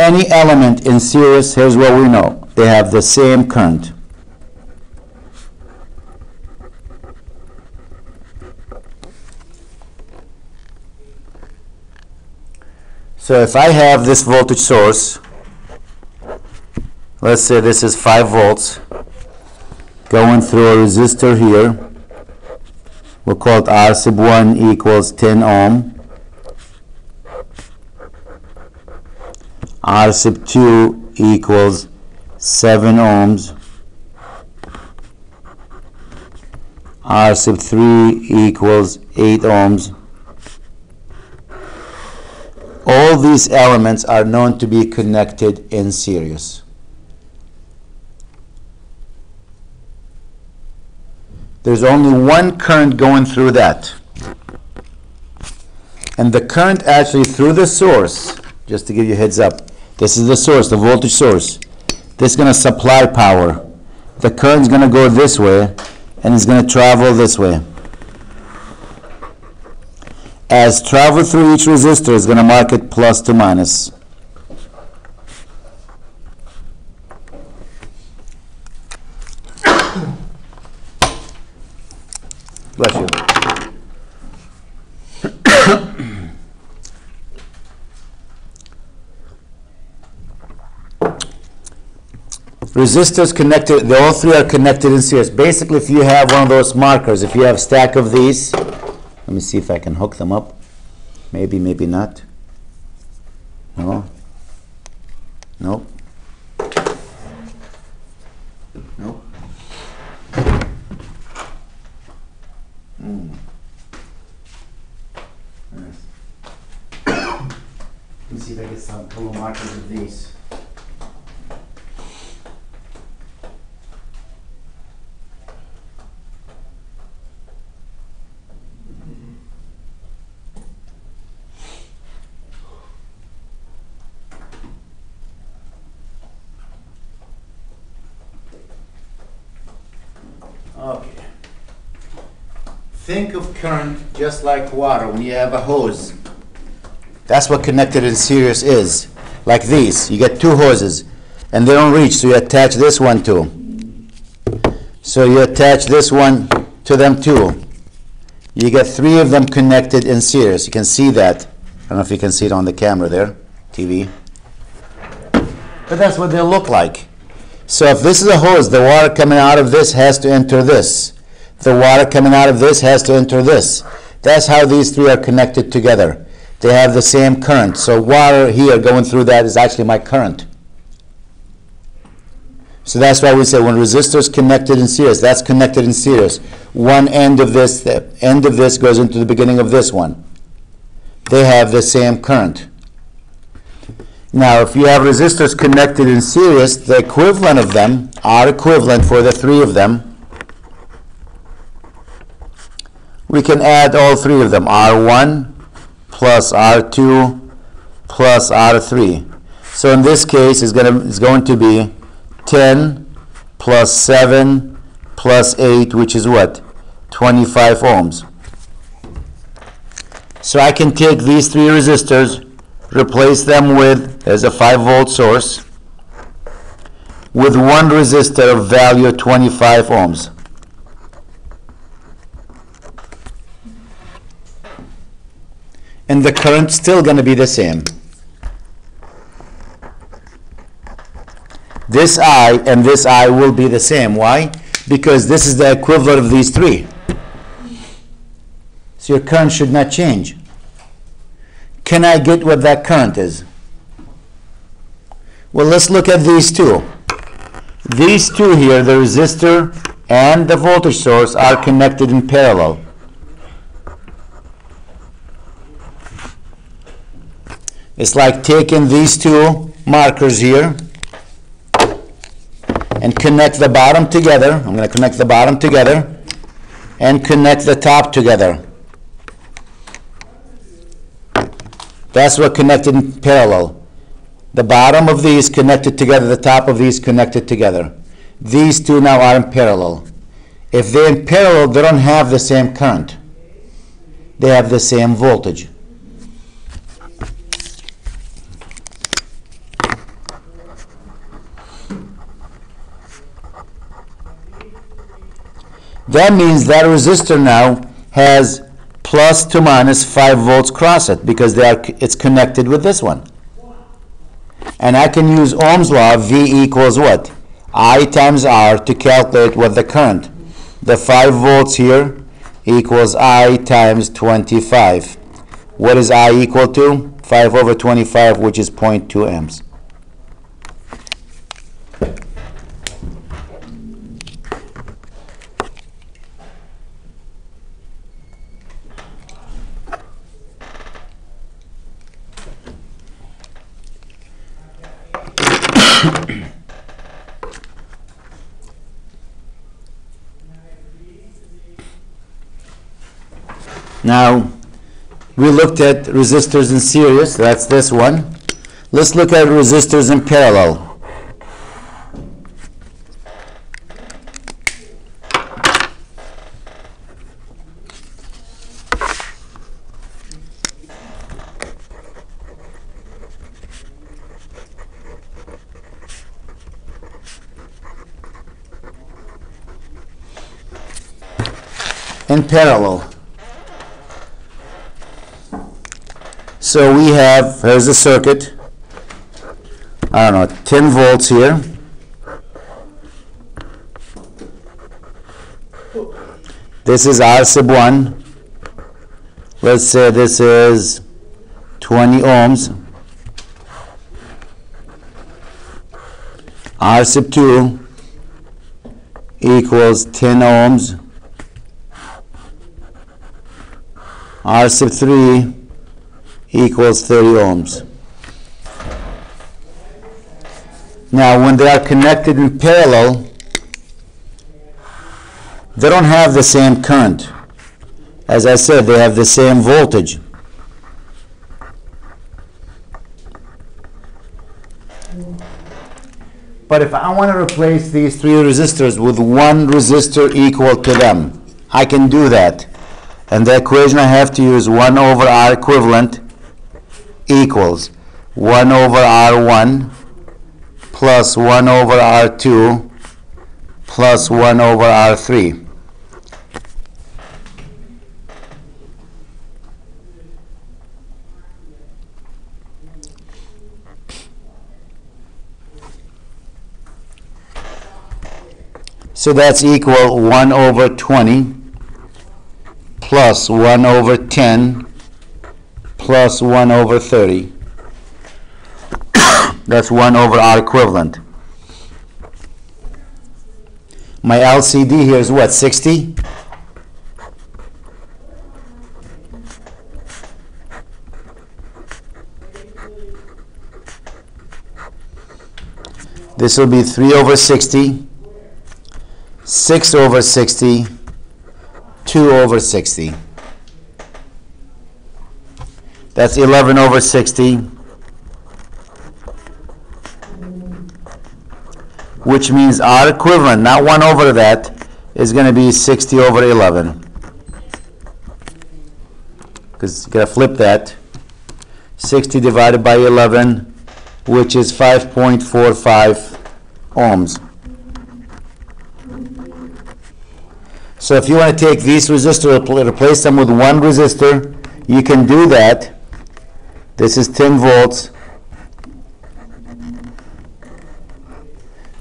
any element in series, here's what we know. They have the same current. So if I have this voltage source, let's say this is 5 volts, going through a resistor here, we'll call it R sub 1 equals 10 ohm. R sub 2 equals 7 ohms. R sub 3 equals 8 ohms. All these elements are known to be connected in series. There's only one current going through that. And the current actually through the source, just to give you a heads up, this is the source, the voltage source. This is going to supply power. The current is going to go this way, and it's going to travel this way. As travel through each resistor is going to mark it plus to minus. Bless you. Resistors connected, they all three are connected in series. Basically, if you have one of those markers, if you have a stack of these, let me see if I can hook them up. Maybe, maybe not. No. Nope. Nope. Nice. Let me see if I get some little markers of these. Okay. Think of current just like water when you have a hose. That's what connected in series is. Like these. You get two hoses and they don't reach, so you attach this one too. So you attach this one to them too. You get three of them connected in series. You can see that. I don't know if you can see it on the camera there, TV. But that's what they look like. So if this is a hose, the water coming out of this has to enter this. The water coming out of this has to enter this. That's how these three are connected together. They have the same current. So water here going through that is actually my current. So that's why we say when resistors connected in series, that's connected in series. One end of this, the end of this goes into the beginning of this one. They have the same current. Now, if you have resistors connected in series, the equivalent of them are equivalent for the three of them. We can add all three of them, R1 plus R2 plus R3. So in this case, it's going to be 10 plus 7 plus 8, which is what? 25 ohms. So I can take these three resistors, replace them with, there's a 5 volt source, with one resistor of value of 25 ohms. And the current's still going to be the same. This I and this I will be the same. Why? Because this is the equivalent of these three. So your current should not change. Can I get what that current is? Well, let's look at these two. These two here, the resistor and the voltage source, are connected in parallel. It's like taking these two markers here and connect the bottom together. I'm going to connect the bottom together and connect the top together. That's what connected in parallel. The bottom of these connected together, the top of these connected together. These two now are in parallel. If they're in parallel, they don't have the same current. They have the same voltage. That means that resistor now has plus to minus 5 volts cross it because it's connected with this one. And I can use Ohm's law, V equals what? I times R to calculate what the current. The 5 volts here equals I times 25. What is I equal to? 5 over 25, which is 0.2 amps. Now, we looked at resistors in series, that's this one. Let's look at resistors in parallel. In parallel. So we have, here's the circuit, I don't know, 10 volts here. This is R sub 1. Let's say this is 20 ohms. R sub 2 equals 10 ohms. R sub 3 equals 30 ohms. Now, when they are connected in parallel, they don't have the same current. As I said, they have the same voltage. But if I want to replace these three resistors with one resistor equal to them, I can do that. And the equation I have to use 1 over R equivalent equals 1 over R1 plus 1 over R2 plus 1 over R3. So that's equal 1 over 20 plus 1 over 10 plus 1 over 30. That's 1 over R equivalent. My LCD here is what, 60? This will be 3 over 60, 6 over 60, 2 over 60. That's 11 over 60, which means R equivalent, not 1 over that, is going to be 60 over 11. Because you got to flip that. 60 divided by 11, which is 5.45 ohms. So if you want to take these resistors, replace them with one resistor, you can do that. This is 10 volts.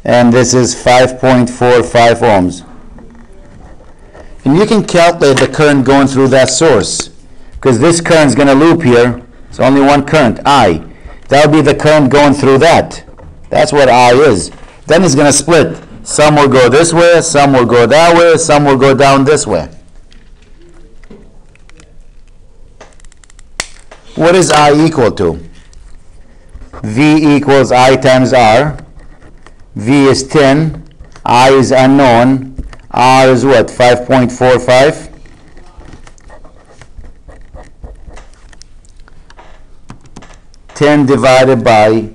And this is 5.45 ohms. And you can calculate the current going through that source. Because this current is going to loop here. It's only one current, I. That will be the current going through that. That's what I is. Then it's going to split. Some will go this way, some will go that way, some will go down this way. What is I equal to? V equals I times R. V is 10. I is unknown. R is what? 5.45. Ten divided by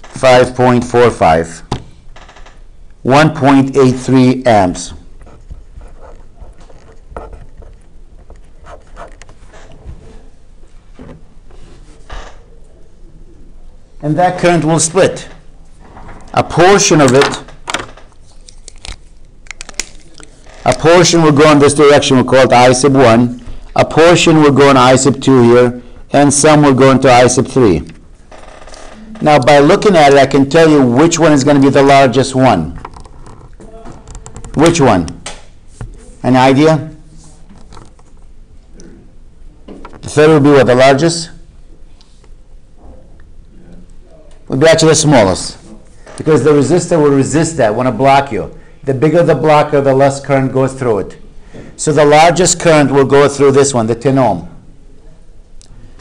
5.45. 1.83 amps. And that current will split. A portion of it A portion will go in this direction, we'll call it I sub 1. A portion will go in I sub 2 here, and some will go into I sub 3. Now, by looking at it, I can tell you which one is going to be the largest one. Which one? Any idea? The third will be what, the largest? Would be actually the smallest. Because the resistor will resist that, want to block you. The bigger the blocker, the less current goes through it. So the largest current will go through this one, the 10 ohm.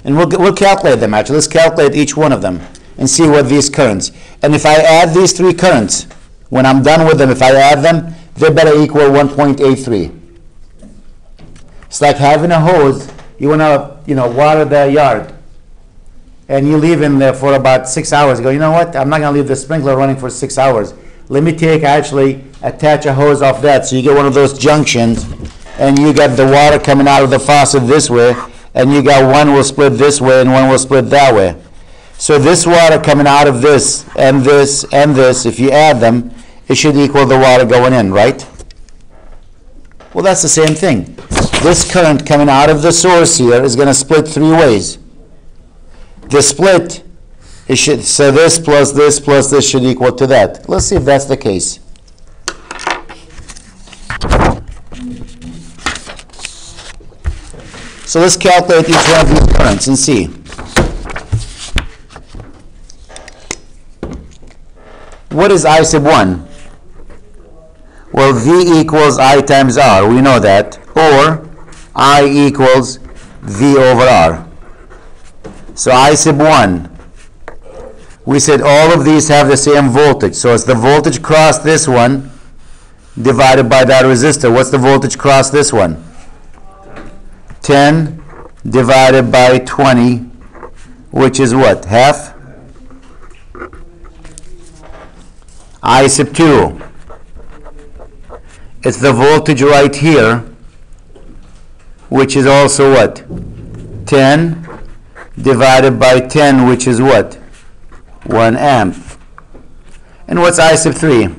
And we'll calculate them actually. Let's calculate each one of them and see what these currents. And if I add these three currents, when I'm done with them, if I add them, they better equal 1.83. It's like having a hose. You want to, water the yard, and you leave in there for about 6 hours. You go, you know what? I'm not going to leave the sprinkler running for 6 hours. Let me attach a hose off that. So you get one of those junctions, and you got the water coming out of the faucet this way, and you got one will split this way and one will split that way. So this water coming out of this and this and this, if you add them, it should equal the water going in, right? Well, that's the same thing. This current coming out of the source here is going to split three ways. The split, so this plus this should equal to that. Let's see if that's the case. So let's calculate each one of these currents and see. What is I sub 1? Well, V equals I times R. We know that. Or I equals V over R. So I sub 1. We said all of these have the same voltage. So it's the voltage across this one divided by that resistor. What's the voltage across this one? 10 divided by 20, which is what? Half? I sub 2. It's the voltage right here, which is also what? 10 divided by 10, which is what? 1 amp. And what's I sub 3?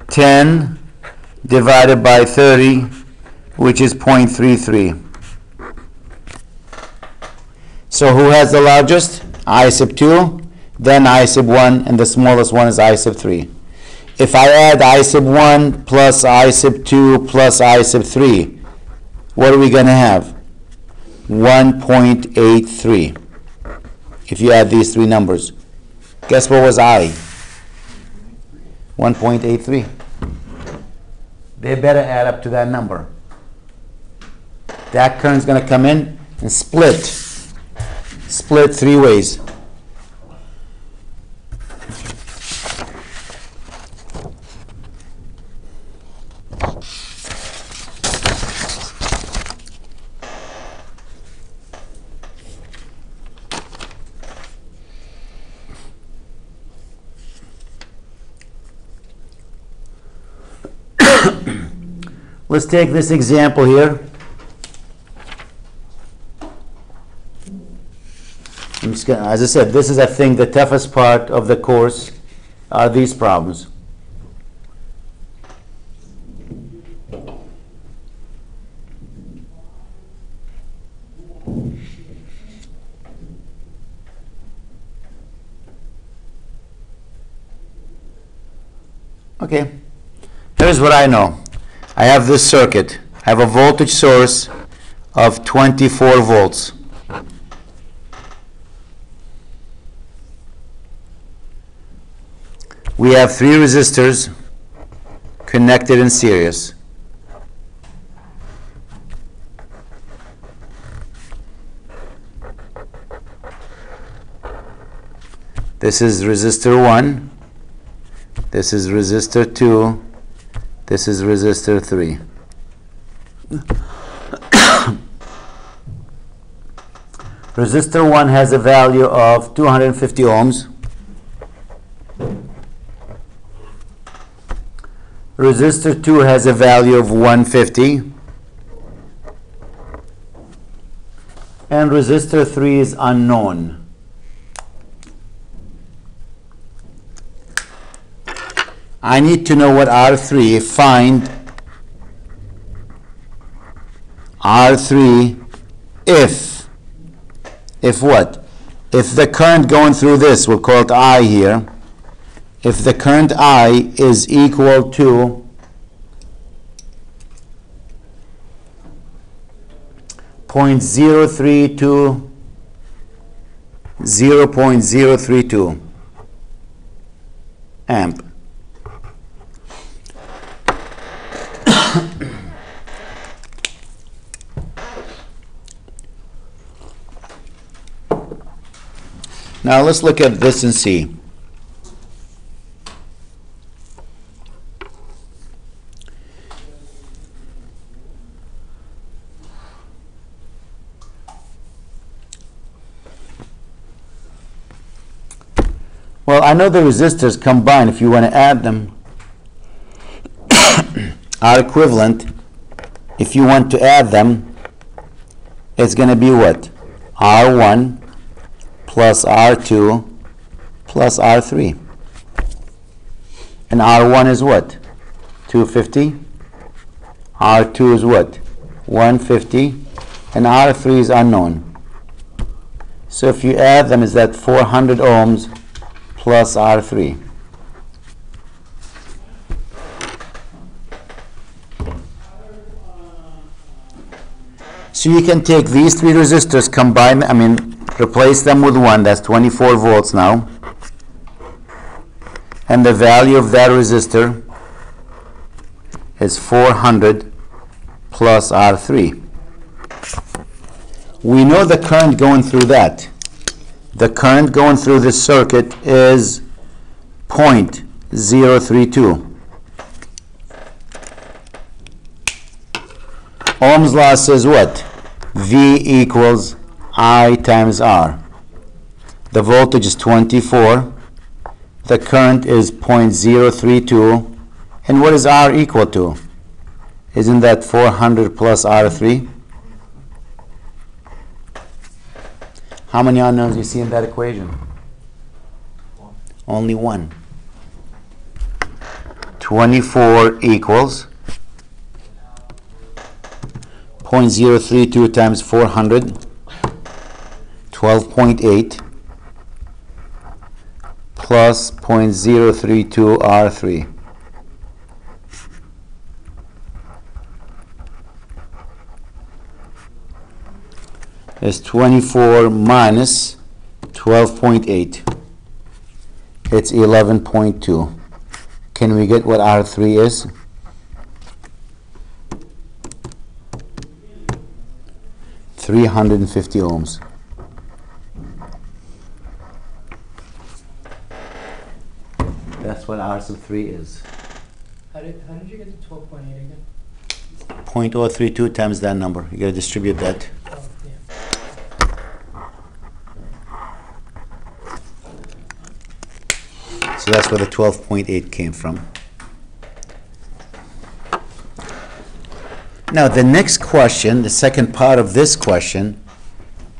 10 divided by 30, which is 0.33. So who has the largest? I sub 2, then I sub 1, and the smallest one is I sub 3. If I add I sub 1 plus I sub 2 plus I sub 3, what are we going to have? 1.83. If you add these three numbers. Guess what was I? 1.83. They better add up to that number. That current's going to come in and split three ways. Let's take this example here. I'm just gonna, as I said, this is, I think, the toughest part of the course are these problems. Okay, here's what I know. I have this circuit. I have a voltage source of 24 volts. We have three resistors connected in series. This is resistor 1. This is resistor 2. This is resistor 3. Resistor 1 has a value of 250 ohms. Resistor 2 has a value of 150. And resistor 3 is unknown. I need to know what R3, find R3 if what? If the current going through this, we'll call it I here, if the current I is equal to 0.032 0.032 amp. Now let's look at this and see. Well, I know the resistors combined, if you want to add them, are equivalent. If you want to add them, it's going to be what? R1 plus R2 plus R3. And R1 is what? 250. R2 is what? 150. And R3 is unknown. So if you add them, is that 400 ohms plus R3. So you can take these three resistors, combine, replace them with one, that's 24 volts now. And the value of that resistor is 400 plus R3. We know the current going through that. The current going through this circuit is 0.032. Ohm's law says what? V equals I times R. The voltage is 24. The current is 0.032. And what is R equal to? Isn't that 400 plus R3? How many unknowns do you see in that equation? Only one. 24 equals 0.032 times 400, 12.8 plus 0.032 R3. Is 24 minus 12.8. It's 11.2. Can we get what R3 is? $350 ohms. That's what R sub 3 is. How did you get to 12.8 again? 0.032 times that number. You got to distribute that. Oh, yeah. So that's where the 12.8 came from. Now the next question, the second part of this question,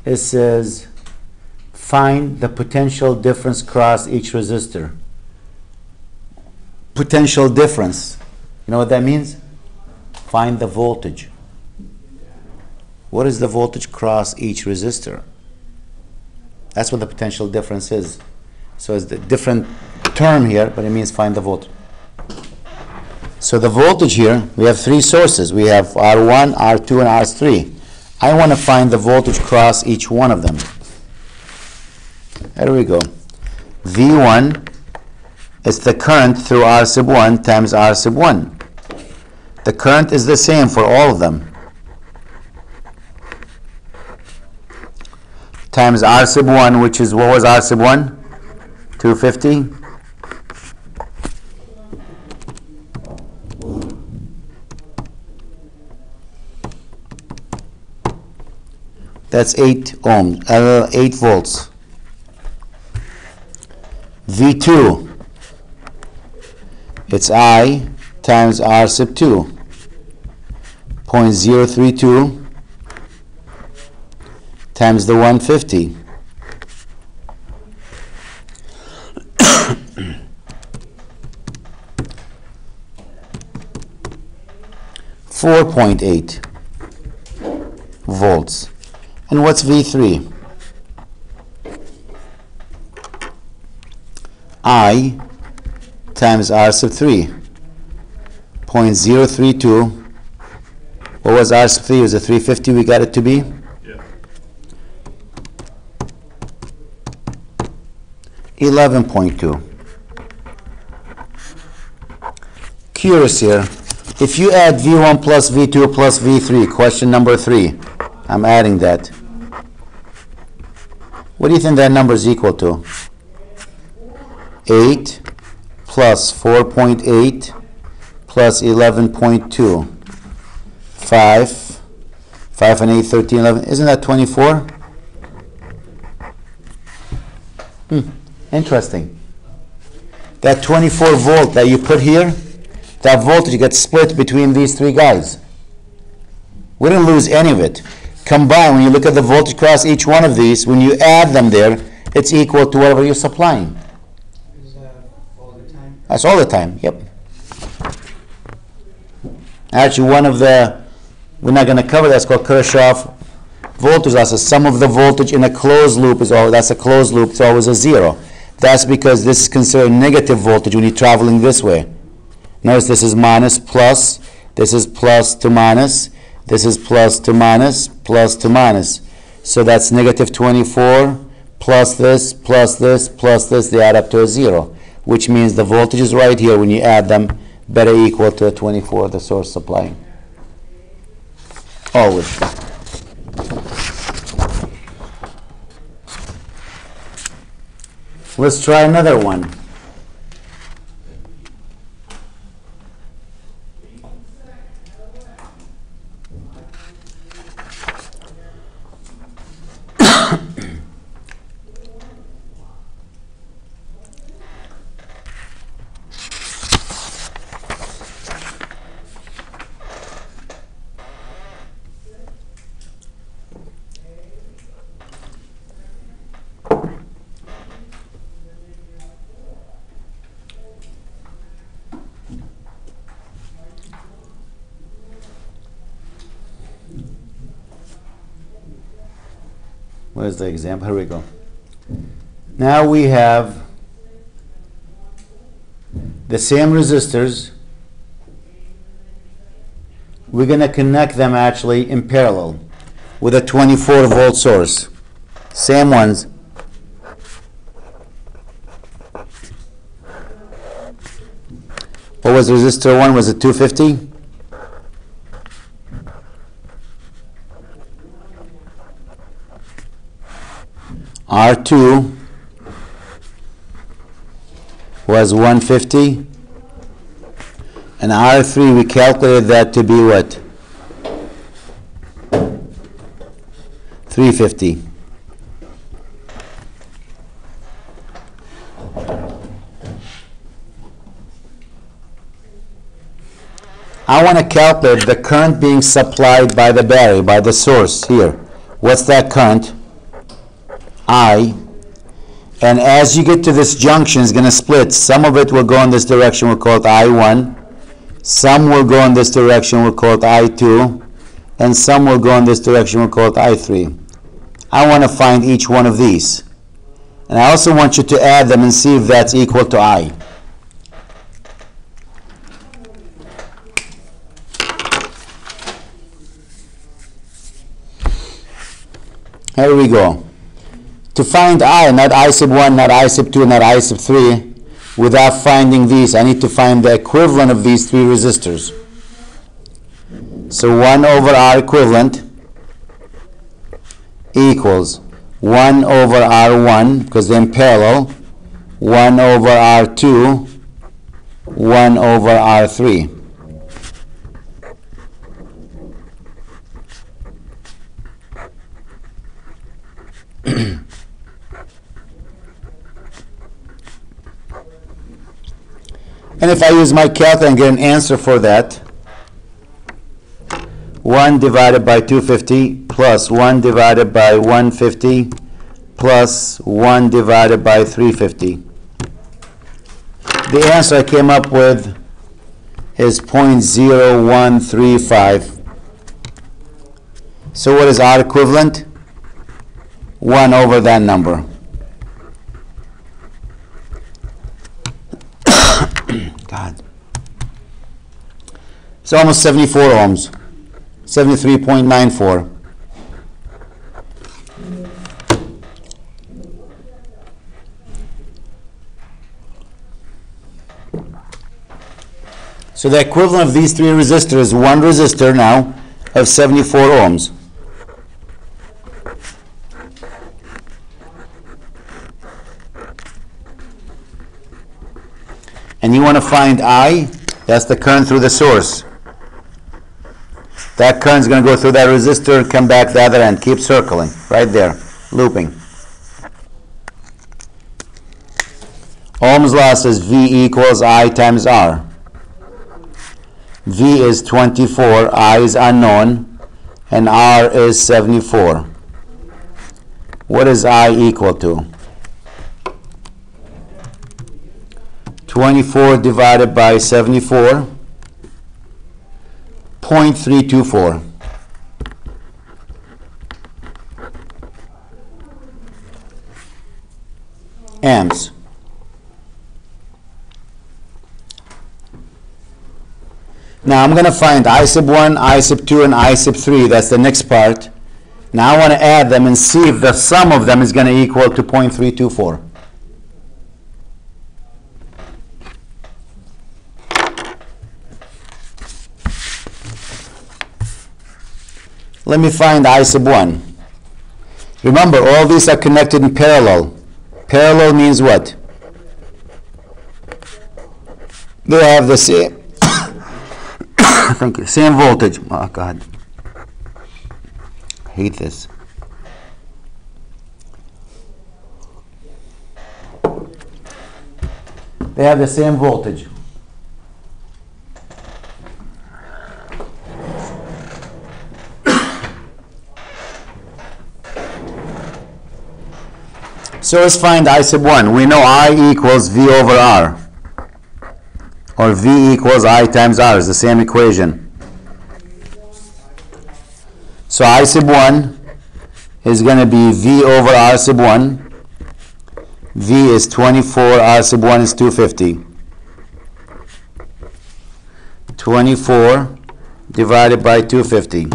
it says find the potential difference across each resistor. Potential difference. You know what that means? Find the voltage. What is the voltage across each resistor? That's what the potential difference is. So it's a different term here, but it means find the voltage. So the voltage here, we have three sources. We have R1, R2, and R3. I want to find the voltage across each one of them. There we go. V1 is the current through R sub 1 times R sub 1. The current is the same for all of them. Times R sub 1, which is, what was R sub 1? 250. That's 8 ohms, 8 volts. V2, it's I times R sub 2, 0.032 times the 150. 4.8 volts. And what's V3? I times R sub 3, 0.032. What was R sub 3? Was it 350 we got it to be? Yeah. 11.2. Curious here. If you add V1 plus V2 plus V3, question number 3, I'm adding that. What do you think that number is equal to? 8 plus 4.8 plus 11.2. 5 and 8, 13, 11. Isn't that 24? Interesting. That 24 volt that you put here, that voltage gets split between these three guys. We didn't lose any of it. Combined, when you look at the voltage across each one of these, when you add them there, it's equal to whatever you're supplying. Is all the time? That's all the time, yep. Actually, one of the, we're not going to cover that's called Kirchhoff voltage loss. Some of the voltage in a closed loop is all, that's a closed loop, it's always a zero. That's because this is considered negative voltage when you're traveling this way. Notice this is minus plus, this is plus to minus, this is plus to minus, plus to minus. So that's negative 24 plus this, plus this, plus this, they add up to a zero, which means the voltage is right here when you add them, better equal to 24, the source supplying. Always. Let's try another one. Where's the example? Here we go. Now we have the same resistors. We're going to connect them actually in parallel with a 24 volt source. Same ones. What was resistor 1? Was it 250? R2 was 150, and R3 we calculated that to be what? 350. I want to calculate the current being supplied by the battery, by the source here. What's that current? I. And as you get to this junction, it's going to split. Some of it will go in this direction, we'll call it I1. Some will go in this direction, we'll call it I2. And some will go in this direction, we'll call it I3. I want to find each one of these. And I also want you to add them and see if that's equal to I. Here we go. To find I, not I sub 1, not I sub 2, not I sub 3, without finding these, I need to find the equivalent of these three resistors. So 1 over R equivalent equals 1 over R1, because they're in parallel, 1 over R2, 1 over R3. And if I use my calculator and get an answer for that, 1 divided by 250 plus 1 divided by 150 plus 1 divided by 350. The answer I came up with is 0.0135. So what is R equivalent? 1 over that number. God. It's almost 74 ohms. 73.94. So the equivalent of these three resistors is one resistor now of 74 ohms. And you want to find I, that's the current through the source. That current is going to go through that resistor and come back the other end. Keep circling, right there, looping. Ohm's law says V equals I times R. V is 24, I is unknown, and R is 74. What is I equal to? 24 divided by 74, 0.324. Amps. Now I'm going to find I sub 1, I sub 2, and I sub 3. That's the next part. Now I want to add them and see if the sum of them is going to equal to 0.324. Let me find I sub 1. Remember, all these are connected in parallel. Parallel means what? They have the same thank you, same voltage. Oh God, I hate this. They have the same voltage. So let's find I sub 1. We know I equals V over R. Or V equals I times R is the same equation. So I sub 1 is going to be V over R sub 1. V is 24, R sub 1 is 250. 24 divided by 250.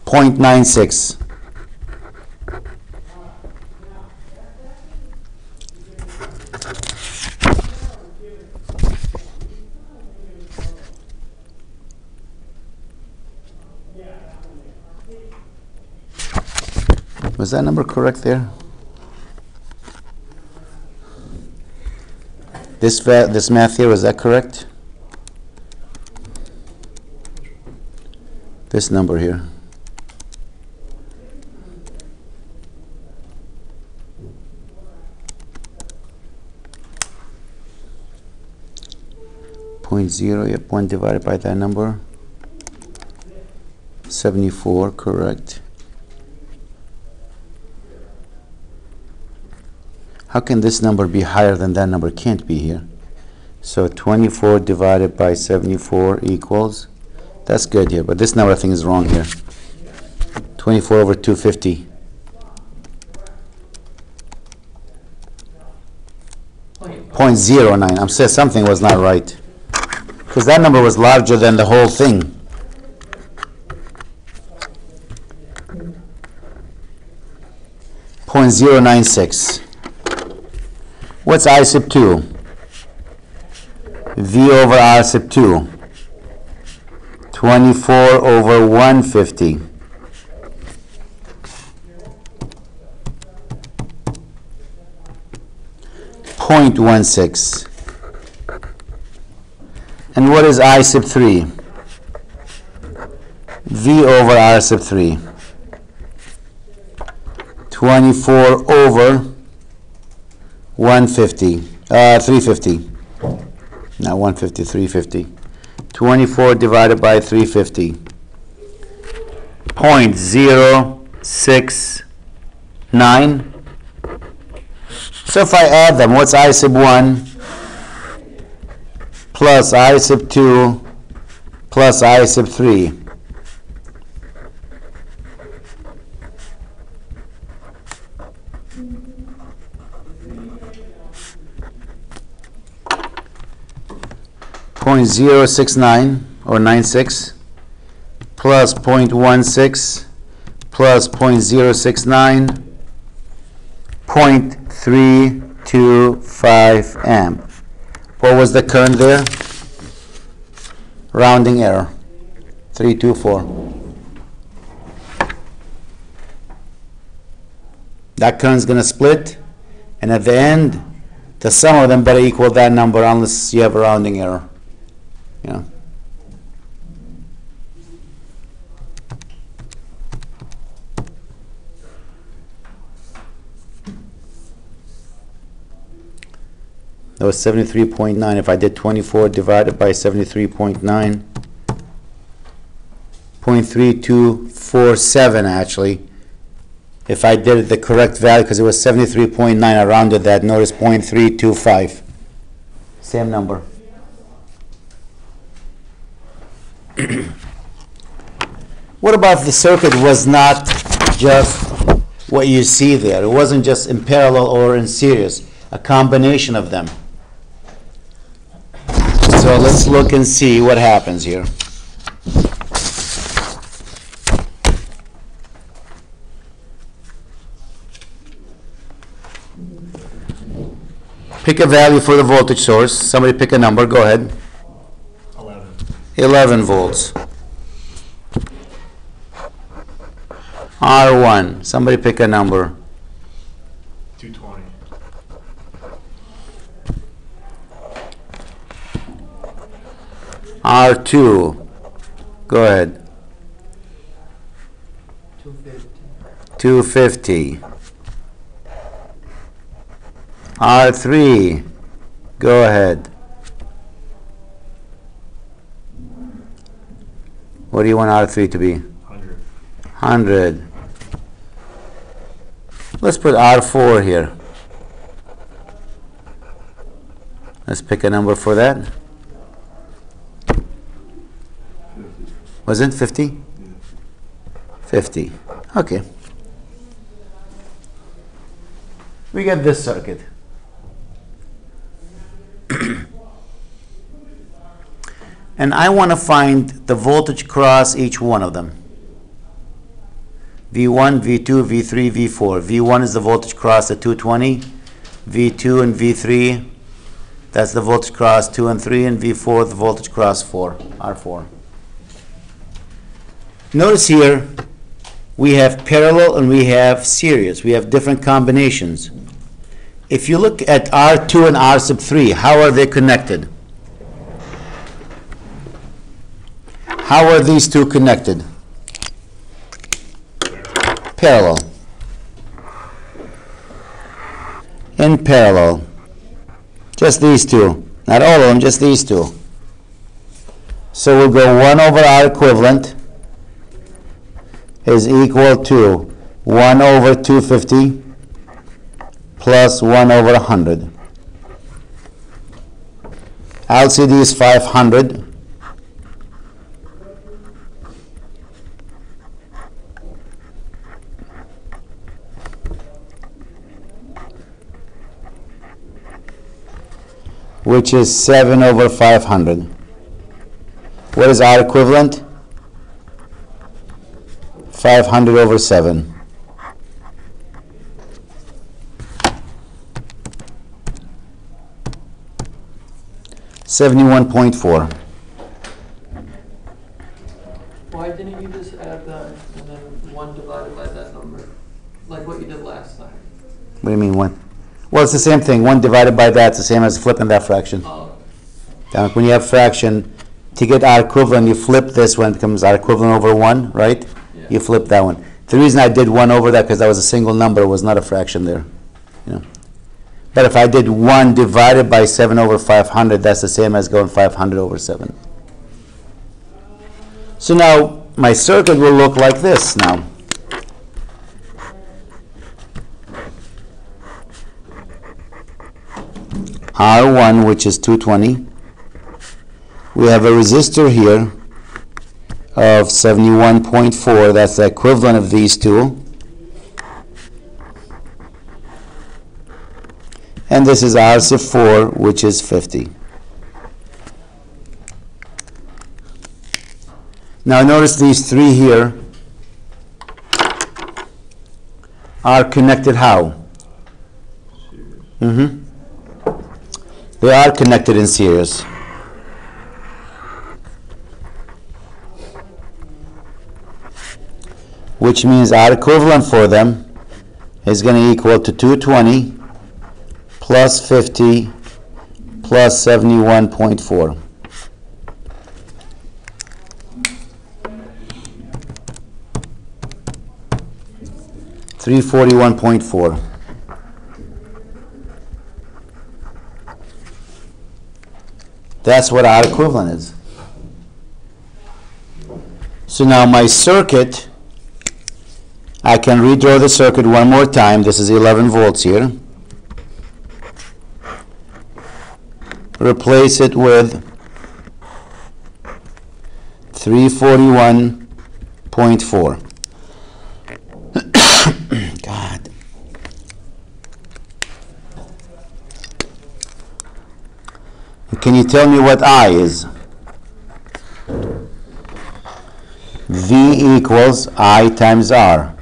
0.96. Was that number correct there? This math here, was that correct? This number here. Point zero, yep, 1 divided by that number. 74, correct. How can this number be higher than that number? Can't be here. So 24 divided by 74 equals, that's good here, but this number I think is wrong here. 24 over 250. 0.09. I'm saying something was not right. Because that number was larger than the whole thing. .096. What's I sub 2? V over R sub 2. 24 over 150. .16. And what is I sub 3? V over R sub 3. 24 over 150, 350, not 150, 350. 24 divided by 350. 0.069. So if I add them, what's I sub 1 plus I sub 2 plus I sub 3. .069 or 96 plus 0.16 plus 0.069 0.325 amp. What was the current there? Rounding error, 324. That current's going to split, and at the end, the sum of them better equal that number unless you have a rounding error. Yeah. That was 73.9. If I did 24 divided by 73.9, 0.3247 actually. If I did it the correct value, because it was 73.9, I rounded that. Notice 0.325. Same number. What about the circuit was not just what you see there? It wasn't just in parallel or in series, a combination of them. So let's look and see what happens here. Pick a value for the voltage source. Somebody pick a number. Go ahead. 11 volts. R1. Somebody pick a number. 220. R2. Go ahead. 250. R3. Go ahead. What do you want R3 to be? 100. 100. Let's put R4 here. Let's pick a number for that. Was it 50? 50. Okay. We get this circuit. And I want to find the voltage across each one of them. V1, V2, V3, V4. V1 is the voltage across the 220. V2 and V3, that's the voltage across 2 and 3. And V4, the voltage across 4, R4. Notice here, we have parallel and we have series. We have different combinations. If you look at R2 and R sub 3, how are they connected? How are these two connected? Parallel. In parallel. Just these two. Not all of them, just these two. So we'll go 1 over R equivalent is equal to 1 over 250 plus 1 over 100. LCD is 500. Which is 7 over 500. What is R equivalent? 500 over 7. $71.4. Why didn't you just add that and then 1 divided by that number, like what you did last time? What do you mean 1? Well, it's the same thing. 1 divided by that's the same as flipping that fraction. Oh, When you have fraction, to get R equivalent, you flip this one, it becomes R equivalent over 1, right? yeah. You flip that one. The reason I did 1 over that, because that was a single number, it was not a fraction there. You know. But if I did 1 divided by 7 over 500, that's the same as going 500 over 7. So now, my circuit will look like this now. R1, which is 220, we have a resistor here of 71.4. That's the equivalent of these two. And this is R sub 4, which is 50. Now notice these three here are connected how? They are connected in series. Which means our equivalent for them is going to equal to 220 plus 50 plus 71.4. $341.4. That's what our equivalent is. So now my circuit, I can redraw the circuit one more time. This is 11 volts here. Replace it with 341.4. God. Can you tell me what I is? V equals I times R.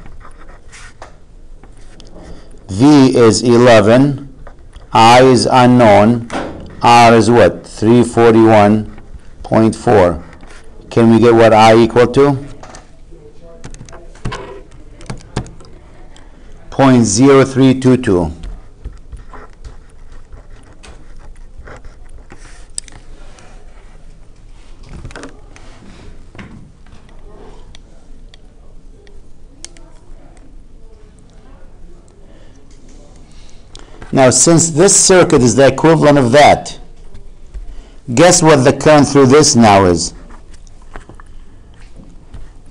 V is 11, I is unknown, R is what? 341.4. Can we get what I equal to? 0.0322. Now, since this circuit is the equivalent of that, guess what the current through this now is?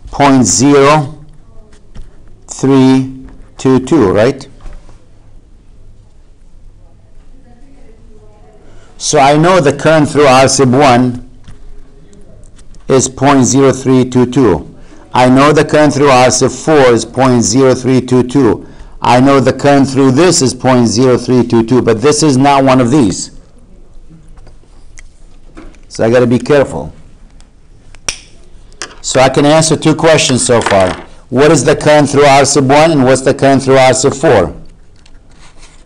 0.0322, right? So I know the current through R sub 1 is 0.0322. I know the current through R sub 4 is 0.0322. I know the current through this is 0.0322, but this is not one of these. So I got to be careful. So I can answer two questions so far. What is the current through R sub 1 and what's the current through R sub 4?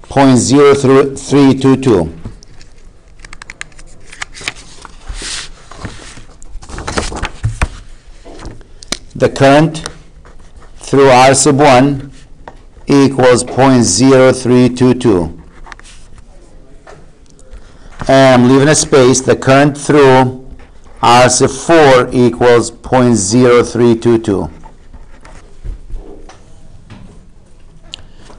0.0322. The current through R sub 1 equals 0.0322. And I'm leaving a space. The current through R sub 4 equals 0.0322.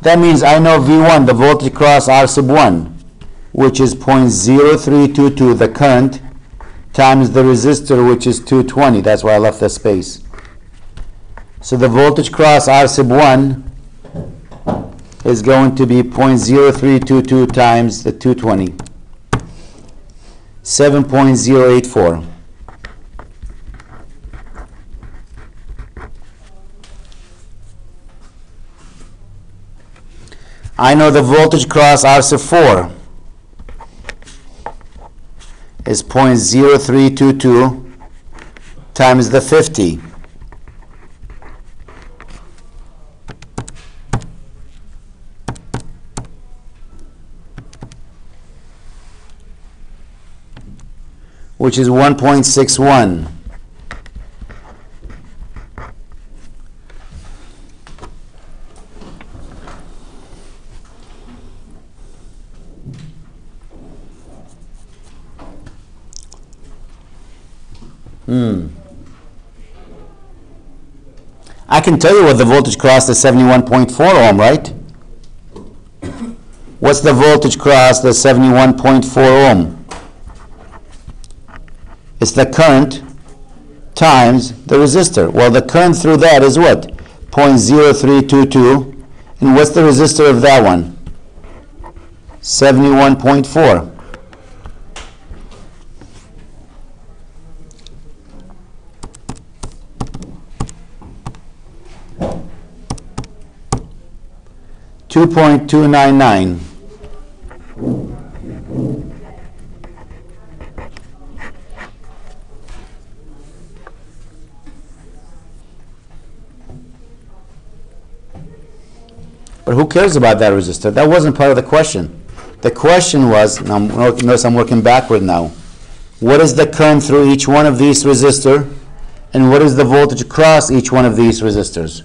That means I know V1, the voltage across R sub 1, which is 0.0322, the current, times the resistor, which is 220. That's why I left the space. So the voltage cross R sub 1 is going to be 0.0322 times the 220. 7.084. I know the voltage cross R sub 4 is 0.0322 times the 50. Which is 1.61. I can tell you what the voltage cross the 71.4 ohm, right? What's the voltage cross the 71.4 ohm? It's the current times the resistor. Well, the current through that is what? 0.0322. And what's the resistor of that one? 71.4. 2.299. But who cares about that resistor? That wasn't part of the question. The question was, now notice I'm working backward now. What is the current through each one of these resistors? And what is the voltage across each one of these resistors?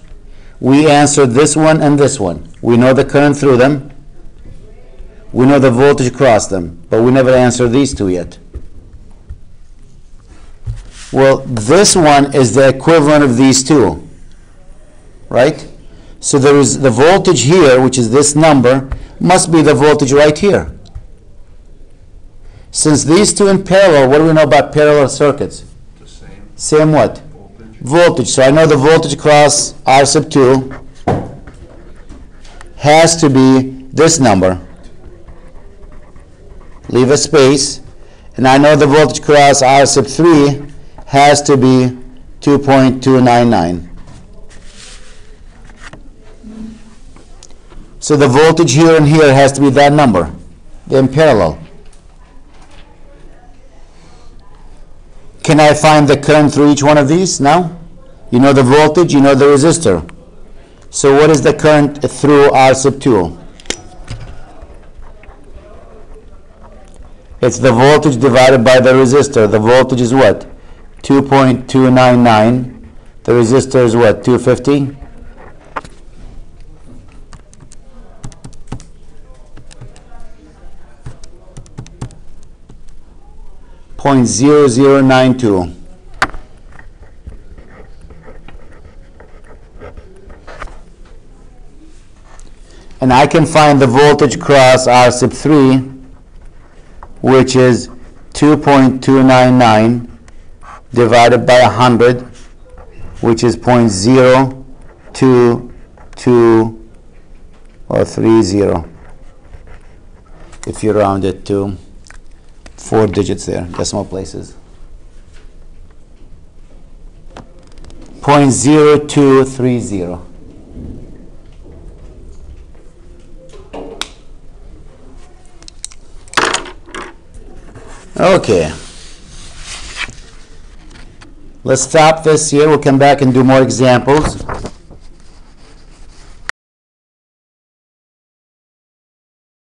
We answered this one and this one. We know the current through them. We know the voltage across them. But we never answered these two yet. Well, this one is the equivalent of these two. Right? So there is the voltage here, which is this number, must be the voltage right here. Since these two in parallel, what do we know about parallel circuits? The same. Same what? Voltage. Voltage. So I know the voltage across R sub 2 has to be this number. Leave a space. And I know the voltage across R sub 3 has to be 2.299. So the voltage here and here has to be that number. They're in parallel. Can I find the current through each one of these now? You know the voltage, you know the resistor. So what is the current through R sub 2? It's the voltage divided by the resistor. The voltage is what? 2.299. The resistor is what? 250? .0092. And I can find the voltage across R sub 3, which is 2.299 divided by 100, which is 0.022 or 30, if you round it to 4 digits there, decimal places. 0.0230. Okay. Let's stop this here. We'll come back and do more examples.